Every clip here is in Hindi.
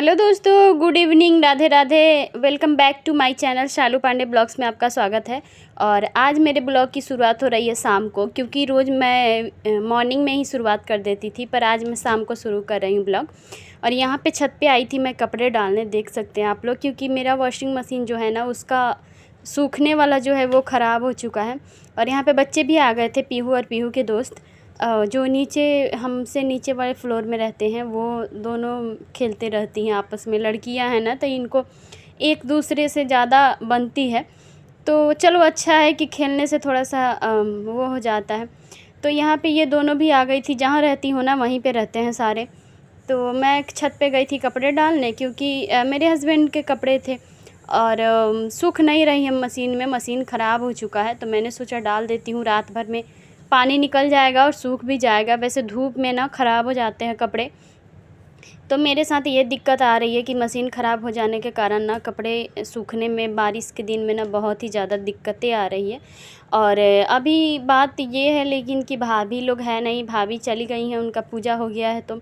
हेलो दोस्तों, good evening, Radhe Radhe. Welcome back to my channel Shalu Pandey blogs में आपका स्वागत है। और आज मेरे ब्लॉग की शुरुआत हो रही है शाम को, क्योंकि रोज़ मैं मॉर्निंग में ही शुरुआत कर देती थी, पर आज मैं शाम को शुरू कर रही हूँ ब्लॉग। और यहाँ पे छत पे आई थी मैं कपड़े डालने, देख सकते हैं आप लोग, क्योंकि मेरा वॉशिंग मशीन जो है ना उसका सूखने वाला जो है वो ख़राब हो चुका है। और यहाँ पे बच्चे भी आ गए थे, पीहू और पीहू के दोस्त, जो नीचे हमसे नीचे वाले फ्लोर में रहते हैं, वो दोनों खेलते रहती हैं आपस में। लड़कियां हैं ना, तो इनको एक दूसरे से ज़्यादा बनती है, तो चलो अच्छा है कि खेलने से थोड़ा सा वो हो जाता है। तो यहाँ पे ये दोनों भी आ गई थी, जहाँ रहती हूँ ना वहीं पे रहते हैं सारे। तो मैं छत पे गई थी कपड़े डालने, क्योंकि मेरे हस्बैंड के कपड़े थे और सूख नहीं रही है मशीन में, मशीन ख़राब हो चुका है। तो मैंने सोचा डाल देती हूँ, रात भर में पानी निकल जाएगा और सूख भी जाएगा। वैसे धूप में ना ख़राब हो जाते हैं कपड़े, तो मेरे साथ ये दिक्कत आ रही है कि मशीन ख़राब हो जाने के कारण ना कपड़े सूखने में बारिश के दिन में ना बहुत ही ज़्यादा दिक्कतें आ रही है। और अभी बात ये है लेकिन कि भाभी लोग हैं नहीं, भाभी चली गई हैं, उनका पूजा हो गया है, तो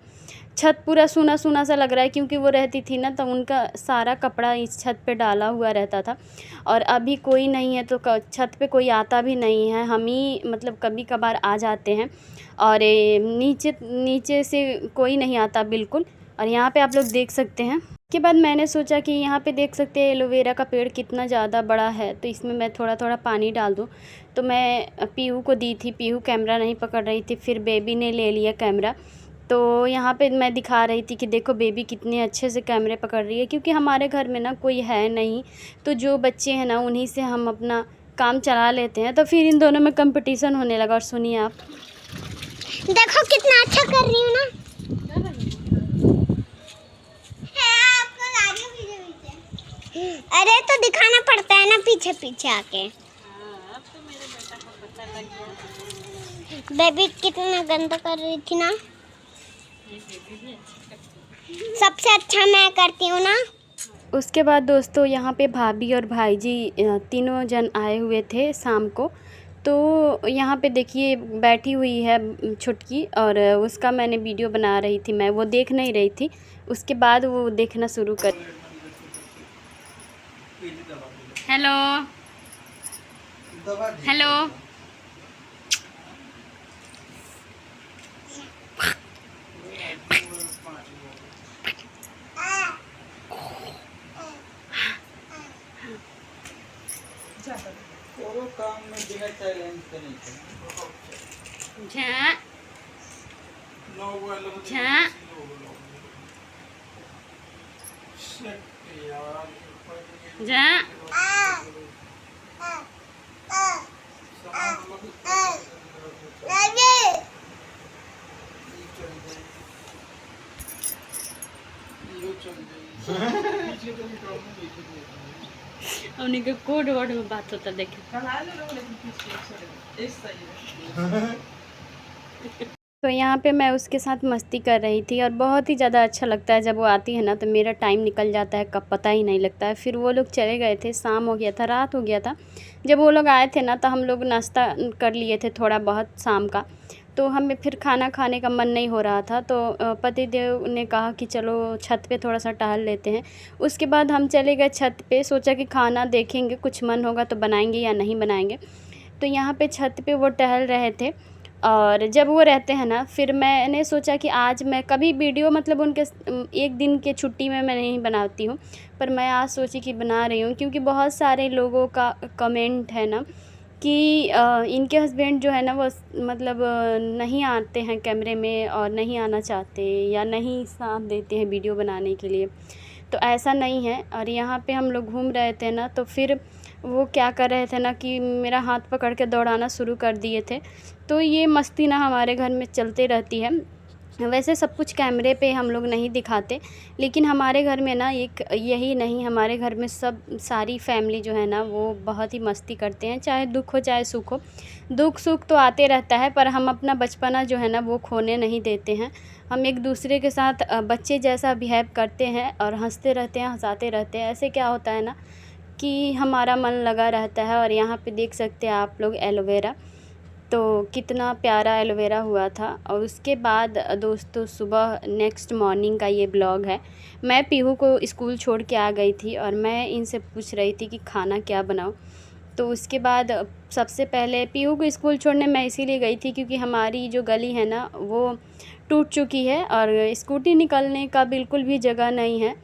छत पूरा सूना सूना सा लग रहा है। क्योंकि वो रहती थी ना, तो उनका सारा कपड़ा इस छत पे डाला हुआ रहता था। और अभी कोई नहीं है, तो छत पे कोई आता भी नहीं है, हम ही मतलब कभी कभार आ जाते हैं। और नीचे नीचे से कोई नहीं आता बिल्कुल। और यहाँ पे आप लोग देख सकते हैं। उसके बाद मैंने सोचा कि यहाँ पे देख सकते हैं एलोवेरा का पेड़ कितना ज़्यादा बड़ा है, तो इसमें मैं थोड़ा थोड़ा पानी डाल दूँ। तो मैं पीहू को दी थी, पीहू कैमरा नहीं पकड़ रही थी, फिर बेबी ने ले लिया कैमरा। तो यहाँ पे मैं दिखा रही थी कि देखो बेबी कितने अच्छे से कैमरे पकड़ रही है, क्योंकि हमारे घर में ना कोई है नहीं, तो जो बच्चे हैं ना उन्हीं से हम अपना काम चला लेते हैं। तो फिर इन दोनों में कंपटीशन होने लगा। और सुनिए आप, देखो कितना अच्छा कर रही हूँ ना। अरे तो दिखाना पड़ता है ना पीछे पीछे आके। अब तो मेरे बेटा को पता लग गया। बेबी कितना गंदा कर रही थी ना। सबसे अच्छा मैं करती हूँ ना। उसके बाद दोस्तों यहाँ पे भाभी और भाई जी तीनों जन आए हुए थे शाम को। तो यहाँ पे देखिए बैठी हुई है छुटकी, और उसका मैंने वीडियो बना रही थी, मैं वो देख नहीं रही थी। उसके बाद वो देखना शुरू कर। हेलो हेलो, काम में बिना चैलेंज के नहीं झा झा झा। उन्हीं के कोड वर्ड में बात होता देखे। तो यहाँ पे मैं उसके साथ मस्ती कर रही थी, और बहुत ही ज़्यादा अच्छा लगता है जब वो आती है ना, तो मेरा टाइम निकल जाता है कब पता ही नहीं लगता है। फिर वो लोग चले गए थे, शाम हो गया था, रात हो गया था। जब वो लोग आए थे ना, तो हम लोग नाश्ता कर लिए थे थोड़ा बहुत शाम का। तो हमें फिर खाना खाने का मन नहीं हो रहा था, तो पतिदेव ने कहा कि चलो छत पे थोड़ा सा टहल लेते हैं। उसके बाद हम चले गए छत पे, सोचा कि खाना देखेंगे, कुछ मन होगा तो बनाएंगे या नहीं बनाएंगे। तो यहाँ पे छत पे वो टहल रहे थे, और जब वो रहते हैं ना, फिर मैंने सोचा कि आज मैं कभी वीडियो मतलब उनके एक दिन के छुट्टी में मैं नहीं बनाती हूँ, पर मैं आज सोची कि बना रही हूँ। क्योंकि बहुत सारे लोगों का कमेंट है ना कि इनके हस्बैंड जो है ना वो मतलब नहीं आते हैं कैमरे में, और नहीं आना चाहते या नहीं साथ देते हैं वीडियो बनाने के लिए। तो ऐसा नहीं है। और यहाँ पे हम लोग घूम रहे थे ना, तो फिर वो क्या कर रहे थे ना कि मेरा हाथ पकड़ के दौड़ाना शुरू कर दिए थे। तो ये मस्ती ना हमारे घर में चलते रहती है। वैसे सब कुछ कैमरे पे हम लोग नहीं दिखाते, लेकिन हमारे घर में ना एक यही नहीं, हमारे घर में सब सारी फैमिली जो है ना वो बहुत ही मस्ती करते हैं, चाहे दुख हो चाहे सुख हो। दुख सुख तो आते रहता है, पर हम अपना बचपना जो है ना वो खोने नहीं देते हैं। हम एक दूसरे के साथ बच्चे जैसा बिहेव करते हैं और हंसते रहते हैं, हंसाते रहते हैं। ऐसे क्या होता है ना कि हमारा मन लगा रहता है। और यहाँ पे देख सकते हैं आप लोग एलोवेरा, तो कितना प्यारा एलोवेरा हुआ था। और उसके बाद दोस्तों सुबह नेक्स्ट मॉर्निंग का ये ब्लॉग है। मैं पीहू को स्कूल छोड़ के आ गई थी और मैं इनसे पूछ रही थी कि खाना क्या बनाऊँ। तो उसके बाद सबसे पहले पीहू को स्कूल छोड़ने मैं इसीलिए गई थी क्योंकि हमारी जो गली है ना वो टूट चुकी है और स्कूटी निकलने का बिल्कुल भी जगह नहीं है।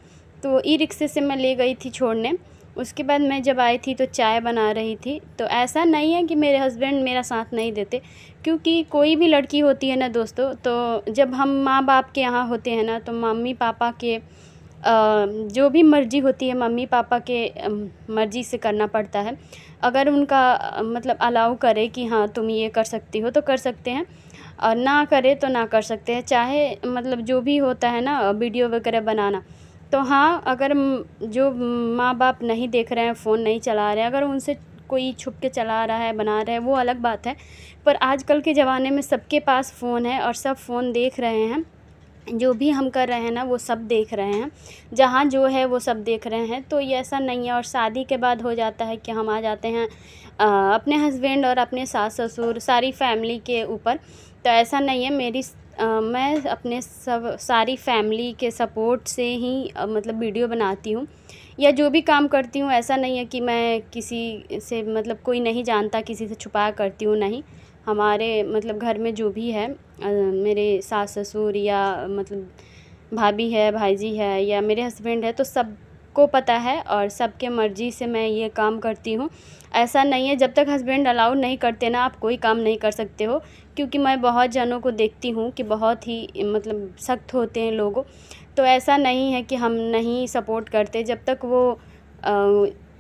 तो ई रिक्शे से मैं ले गई थी छोड़ने। उसके बाद मैं जब आई थी तो चाय बना रही थी। तो ऐसा नहीं है कि मेरे हस्बैंड मेरा साथ नहीं देते, क्योंकि कोई भी लड़की होती है ना दोस्तों, तो जब हम माँ बाप के यहाँ होते हैं ना तो मम्मी पापा के जो भी मर्ज़ी होती है मम्मी पापा के मर्ज़ी से करना पड़ता है। अगर उनका मतलब अलाउ करे कि हाँ तुम ये कर सकती हो तो कर सकते हैं, और ना करे तो ना कर सकते हैं। चाहे मतलब जो भी होता है ना वीडियो वगैरह बनाना, तो हाँ अगर जो माँ बाप नहीं देख रहे हैं, फ़ोन नहीं चला रहे हैं, अगर उनसे कोई छुप के चला रहा है बना रहा है वो अलग बात है। पर आजकल के ज़माने में सबके पास फ़ोन है और सब फ़ोन देख रहे हैं। जो भी हम कर रहे हैं ना वो सब देख रहे हैं, जहाँ जो है वो सब देख रहे हैं। तो ये ऐसा नहीं है। और शादी के बाद हो जाता है कि हम आ जाते हैं अपने हस्बैंड और अपने सास ससुर सारी फैमिली के ऊपर। तो ऐसा नहीं है। मैं अपने सब सारी फैमिली के सपोर्ट से ही मतलब वीडियो बनाती हूँ या जो भी काम करती हूँ। ऐसा नहीं है कि मैं किसी से मतलब कोई नहीं जानता किसी से छुपा करती हूँ, नहीं। हमारे मतलब घर में जो भी है मेरे सास ससुर या मतलब भाभी है, भाईजी है या मेरे हस्बैंड है, तो सबको पता है और सबके मर्ज़ी से मैं ये काम करती हूँ। ऐसा नहीं है, जब तक हस्बैंड अलाउ नहीं करते ना आप कोई काम नहीं कर सकते हो। क्योंकि मैं बहुत जनों को देखती हूँ कि बहुत ही मतलब सख्त होते हैं लोग। तो ऐसा नहीं है कि हम नहीं सपोर्ट करते, जब तक वो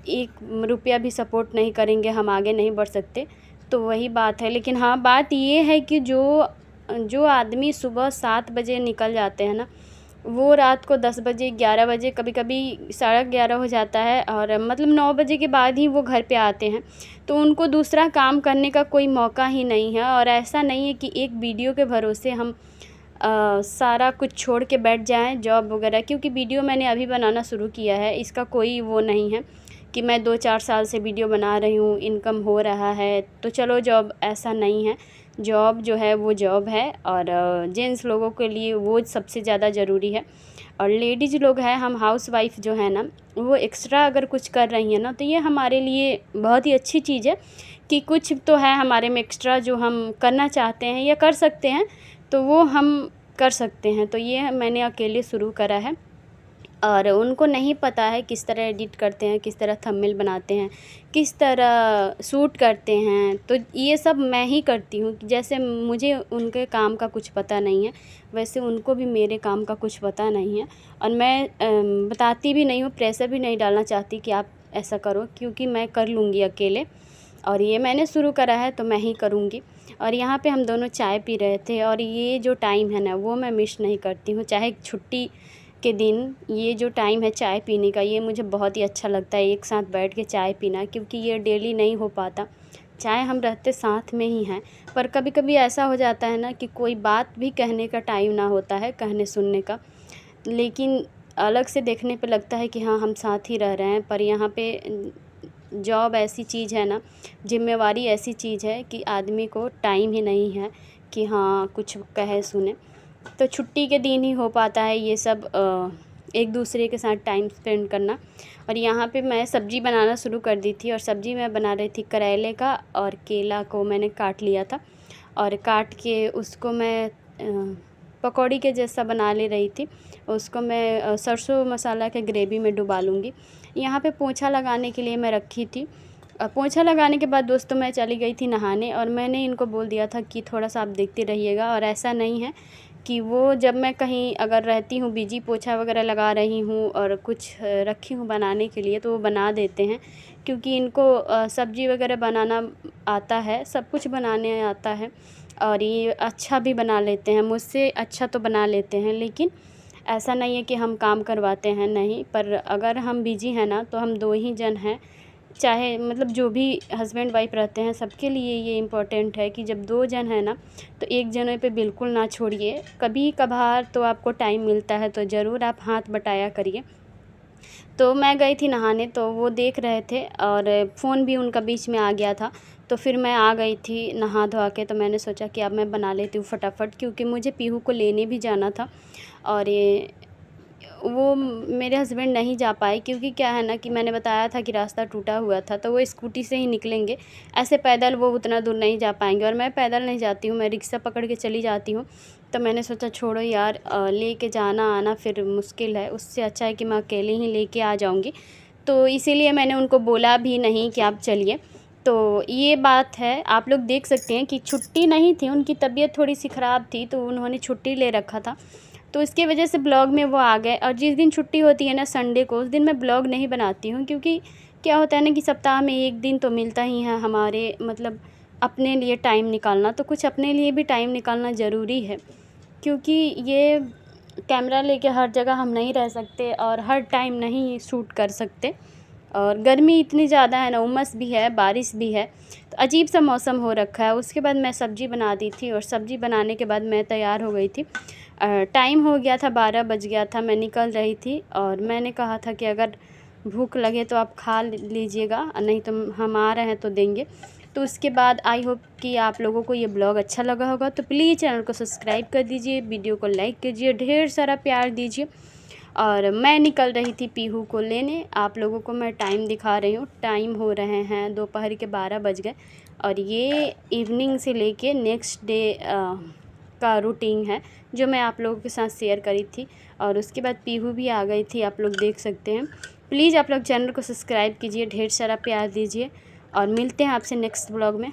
1 रुपया भी सपोर्ट नहीं करेंगे हम आगे नहीं बढ़ सकते। तो वही बात है। लेकिन हाँ बात ये है कि जो आदमी सुबह 7 बजे निकल जाते हैं ना, वो रात को 10 बजे 11 बजे कभी-कभी 11:30 हो जाता है और मतलब 9 बजे के बाद ही वो घर पे आते हैं। तो उनको दूसरा काम करने का कोई मौका ही नहीं है। और ऐसा नहीं है कि एक वीडियो के भरोसे हम सारा कुछ छोड़ के बैठ जाएँ जॉब वगैरह, क्योंकि वीडियो मैंने अभी बनाना शुरू किया है। इसका कोई वो नहीं है कि मैं 2-4 साल से वीडियो बना रही हूँ, इनकम हो रहा है तो चलो जॉब, ऐसा नहीं है। जॉब जो है वो जॉब है और जेंट्स लोगों के लिए वो सबसे ज़्यादा ज़रूरी है। और लेडीज़ लोग हैं, हम हाउसवाइफ़ जो है ना, वो एक्स्ट्रा अगर कुछ कर रही हैं ना तो ये हमारे लिए बहुत ही अच्छी चीज़ है कि कुछ तो है हमारे में एक्स्ट्रा जो हम करना चाहते हैं या कर सकते हैं, तो वो हम कर सकते हैं। तो ये मैंने अकेले शुरू करा है और उनको नहीं पता है किस तरह एडिट करते हैं, किस तरह थंबनेल बनाते हैं, किस तरह शूट करते हैं। तो ये सब मैं ही करती हूँ। जैसे मुझे उनके काम का कुछ पता नहीं है, वैसे उनको भी मेरे काम का कुछ पता नहीं है। और मैं बताती भी नहीं हूँ, प्रेशर भी नहीं डालना चाहती कि आप ऐसा करो, क्योंकि मैं कर लूँगी अकेले और ये मैंने शुरू करा है तो मैं ही करूँगी। और यहाँ पे हम दोनों चाय पी रहे थे और ये जो टाइम है ना वो मैं मिस नहीं करती हूँ। चाहे छुट्टी के दिन ये जो टाइम है चाय पीने का, ये मुझे बहुत ही अच्छा लगता है, एक साथ बैठ के चाय पीना, क्योंकि ये डेली नहीं हो पाता। चाहे हम रहते साथ में ही हैं, पर कभी कभी ऐसा हो जाता है ना कि कोई बात भी कहने का टाइम ना होता है, कहने सुनने का। लेकिन अलग से देखने पे लगता है कि हाँ हम साथ ही रह रहे हैं। पर यहाँ पे जॉब ऐसी चीज़ है ना, जिम्मेवारी ऐसी चीज़ है कि आदमी को टाइम ही नहीं है कि हाँ कुछ कहे सुने। तो छुट्टी के दिन ही हो पाता है ये सब एक दूसरे के साथ टाइम स्पेंड करना। और यहाँ पे मैं सब्ज़ी बनाना शुरू कर दी थी और सब्ज़ी मैं बना रही थी करेले का, और केला को मैंने काट लिया था और काट के उसको मैं पकौड़ी के जैसा बना ले रही थी। उसको मैं सरसों मसाला के ग्रेवी में डुबा लूँगी। यहाँ पे पोंछा लगाने के लिए मैं रखी थी। पोंछा लगाने के बाद दोस्तों मैं चली गई थी नहाने और मैंने इनको बोल दिया था कि थोड़ा सा आप देखते रहिएगा। और ऐसा नहीं है कि वो जब मैं कहीं अगर रहती हूँ बिजी, पोछा वगैरह लगा रही हूँ और कुछ रखी हूँ बनाने के लिए, तो वो बना देते हैं, क्योंकि इनको सब्ज़ी वगैरह बनाना आता है, सब कुछ बनाने आता है और ये अच्छा भी बना लेते हैं, मुझसे अच्छा तो बना लेते हैं। लेकिन ऐसा नहीं है कि हम काम करवाते हैं, नहीं। पर अगर हम बिजी हैं ना तो हम 2 ही जन हैं, चाहे मतलब जो भी हस्बैंड वाइफ रहते हैं सबके लिए ये इम्पोर्टेंट है कि जब 2 जन हैं ना तो एक जने पे बिल्कुल ना छोड़िए। कभी कभार तो आपको टाइम मिलता है तो ज़रूर आप हाथ बटाया करिए। तो मैं गई थी नहाने, तो वो देख रहे थे और फ़ोन भी उनका बीच में आ गया था। तो फिर मैं आ गई थी नहा धोआ के, तो मैंने सोचा कि अब मैं बना लेती हूँ फटाफट, क्योंकि मुझे पीहू को लेने भी जाना था। और ये वो मेरे हस्बैंड नहीं जा पाए, क्योंकि क्या है ना कि मैंने बताया था कि रास्ता टूटा हुआ था, तो वो स्कूटी से ही निकलेंगे, ऐसे पैदल वो उतना दूर नहीं जा पाएंगे। और मैं पैदल नहीं जाती हूँ, मैं रिक्शा पकड़ के चली जाती हूँ। तो मैंने सोचा छोड़ो यार, लेके जाना आना फिर मुश्किल है, उससे अच्छा है कि मैं अकेले ही लेके आ जाऊँगी। तो इसीलिए मैंने उनको बोला भी नहीं कि आप चलिए। तो ये बात है, आप लोग देख सकते हैं कि छुट्टी नहीं थी, उनकी तबीयत थोड़ी सी ख़राब थी, तो उन्होंने छुट्टी ले रखा था, तो इसकी वजह से ब्लॉग में वो आ गए। और जिस दिन छुट्टी होती है ना, संडे को, उस दिन मैं ब्लॉग नहीं बनाती हूँ, क्योंकि क्या होता है ना कि सप्ताह में एक दिन तो मिलता ही है हमारे, मतलब अपने लिए टाइम निकालना, तो कुछ अपने लिए भी टाइम निकालना ज़रूरी है, क्योंकि ये कैमरा लेके हर जगह हम नहीं रह सकते और हर टाइम नहीं शूट कर सकते। और गर्मी इतनी ज़्यादा है ना, उमस भी है, बारिश भी है, तो अजीब सा मौसम हो रखा है। उसके बाद मैं सब्ज़ी बना दी थी, और सब्ज़ी बनाने के बाद मैं तैयार हो गई थी। टाइम हो गया था, 12 बज गया था, मैं निकल रही थी। और मैंने कहा था कि अगर भूख लगे तो आप खा लीजिएगा, नहीं तो हम आ रहे हैं तो देंगे। तो उसके बाद आई होप कि आप लोगों को ये ब्लॉग अच्छा लगा होगा, तो प्लीज़ चैनल को सब्सक्राइब कर दीजिए, वीडियो को लाइक कीजिए, ढेर सारा प्यार दीजिए। और मैं निकल रही थी पीहू को लेने, आप लोगों को मैं टाइम दिखा रही हूँ। टाइम हो रहे हैं दोपहर के 12 बज गए, और ये इवनिंग से लेके नेक्स्ट डे का रूटीन है जो मैं आप लोगों के साथ शेयर करी थी। और उसके बाद पीहू भी आ गई थी, आप लोग देख सकते हैं। प्लीज़ आप लोग चैनल को सब्सक्राइब कीजिए, ढेर सारा प्यार दीजिए, और मिलते हैं आपसे नेक्स्ट ब्लॉग में।